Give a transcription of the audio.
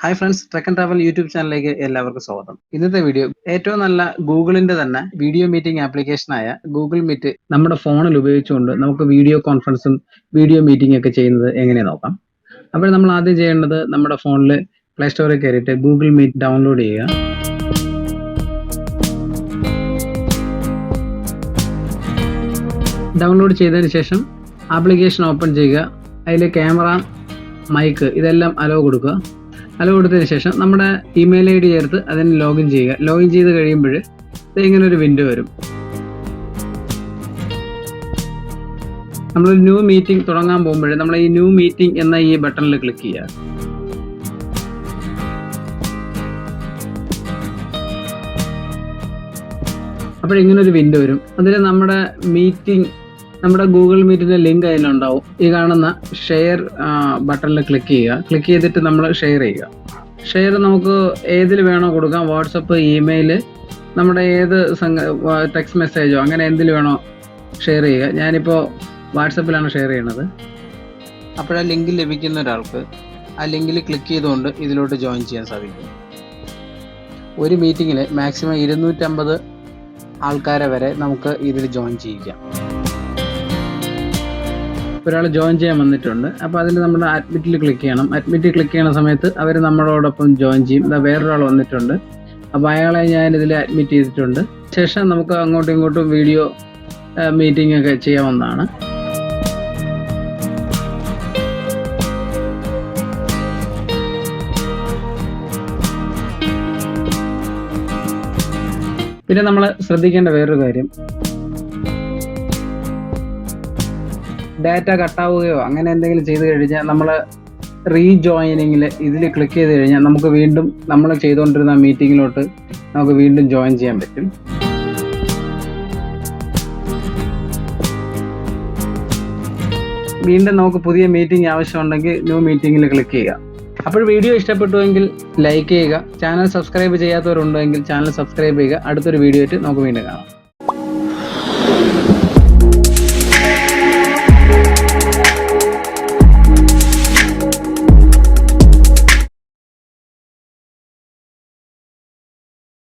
Hi friends, trek and travel YouTube ചാനലിലേക്ക് എല്ലാവർക്കും സ്വാഗതം. ഇന്നത്തെ വീഡിയോ ഏറ്റവും നല്ല ഗൂഗിളിന്റെ തന്നെ വീഡിയോ മീറ്റിംഗ് ആപ്ലിക്കേഷനായ ഗൂഗിൾ മീറ്റ് നമ്മുടെ ഫോണിൽ ഉപയോഗിച്ചുകൊണ്ട് നമുക്ക് വീഡിയോ കോൺഫറൻസും വീഡിയോ മീറ്റിംഗ് ഒക്കെ ചെയ്യുന്നത് എങ്ങനെ നോക്കാം. അപ്പോൾ നമ്മൾ ആദ്യം ചെയ്യേണ്ടത് നമ്മുടെ ഫോണിൽ പ്ലേ സ്റ്റോറിൽ കയറിയിട്ട് ഗൂഗിൾ മീറ്റ് ഡൗൺലോഡ് ചെയ്യുക. ഡൗൺലോഡ് ചെയ്തതിന് ശേഷം ആപ്ലിക്കേഷൻ ഓപ്പൺ ചെയ്യുക. അതിൽ ക്യാമറ, മൈക്ക് ഇതെല്ലാം അലോ കൊടുക്കുക. അലോ കൊടുത്തതിന് ശേഷം നമ്മുടെ ഇമെയിൽ ID ചേർത്ത് അതിന് ലോഗിൻ ചെയ്യുക. ലോഗിൻ ചെയ്ത് കഴിയുമ്പോൾ ഇങ്ങനെ ഒരു വിൻഡോ വരും. നമ്മളൊരു ന്യൂ മീറ്റിംഗ് തുടങ്ങാൻ പോകുമ്പോൾ നമ്മൾ ഈ ന്യൂ മീറ്റിംഗ് എന്ന ഈ ബട്ടണിൽ ക്ലിക്ക് ചെയ്യുക. അപ്പോൾ ഇങ്ങനൊരു വിൻഡോ വരും. അതിൽ നമ്മുടെ ഗൂഗിൾ മീറ്റിൻ്റെ ലിങ്ക് അതിലുണ്ടാവും. ഈ കാണുന്ന ഷെയർ ബട്ടണിൽ ക്ലിക്ക് ചെയ്യുക. ക്ലിക്ക് ചെയ്തിട്ട് നമ്മൾ ഷെയർ ചെയ്യുക. ഷെയർ നമുക്ക് ഏതിൽ വേണോ കൊടുക്കാം. വാട്സപ്പ്, ഇമെയിൽ, നമ്മുടെ ഏത് ടെക്സ്റ്റ് മെസ്സേജോ അങ്ങനെ എന്തിൽ വേണോ ഷെയർ ചെയ്യുക. ഞാനിപ്പോൾ വാട്സപ്പിലാണ് ഷെയർ ചെയ്യണത്. അപ്പോഴാ ലിങ്ക് ലഭിക്കുന്ന ഒരാൾക്ക് ആ ലിങ്കിൽ ക്ലിക്ക് ചെയ്തുകൊണ്ട് ഇതിലോട്ട് ജോയിൻ ചെയ്യാൻ സാധിക്കും. ഒരു മീറ്റിങ്ങിൽ മാക്സിമം 250 ആൾക്കാരെ വരെ നമുക്ക് ഇതിൽ ജോയിൻ ചെയ്യിക്കാം. ഒരാൾ ജോയിൻ ചെയ്യാൻ വന്നിട്ടുണ്ട്. അപ്പോൾ അതിൽ നമ്മൾ അഡ്മിറ്റിൽ ക്ലിക്ക് ചെയ്യണം. അഡ്മിറ്റിൽ ക്ലിക്ക് ചെയ്യുന്ന സമയത്ത് അവർ നമ്മളോടൊപ്പം ജോയിൻ ചെയ്യും. വേറൊരാൾ വന്നിട്ടുണ്ട്. അപ്പോൾ അയാളെ ഞാനിതിൽ അഡ്മിറ്റ് ചെയ്തിട്ടുണ്ട്. ശേഷം നമുക്ക് അങ്ങോട്ടും ഇങ്ങോട്ടും വീഡിയോ മീറ്റിംഗ് ഒക്കെ ചെയ്യാവുന്നതാണ്. പിന്നെ നമ്മൾ ശ്രദ്ധിക്കേണ്ട വേറൊരു കാര്യം, ഡാറ്റ കട്ടാവുകയോ അങ്ങനെ എന്തെങ്കിലും ചെയ്ത് കഴിഞ്ഞാൽ നമ്മൾ റീജോയിനിങ്ങിൽ ഇതിൽ ക്ലിക്ക് ചെയ്ത് കഴിഞ്ഞാൽ നമുക്ക് വീണ്ടും നമ്മൾ ചെയ്തുകൊണ്ടിരുന്ന മീറ്റിങ്ങിലോട്ട് നമുക്ക് വീണ്ടും ജോയിൻ ചെയ്യാൻ പറ്റും. വീണ്ടും നമുക്ക് പുതിയ മീറ്റിംഗ് ആവശ്യമുണ്ടെങ്കിൽ ന്യൂ മീറ്റിങ്ങിൽ ക്ലിക്ക് ചെയ്യുക. അപ്പോൾ വീഡിയോ ഇഷ്ടപ്പെട്ടുവെങ്കിൽ ലൈക്ക് ചെയ്യുക. ചാനൽ സബ്സ്ക്രൈബ് ചെയ്യാത്തവരുണ്ടെങ്കിൽ ചാനൽ സബ്സ്ക്രൈബ് ചെയ്യുക. അടുത്തൊരു വീഡിയോ ആയിട്ട് നമുക്ക് വീണ്ടും കാണാം.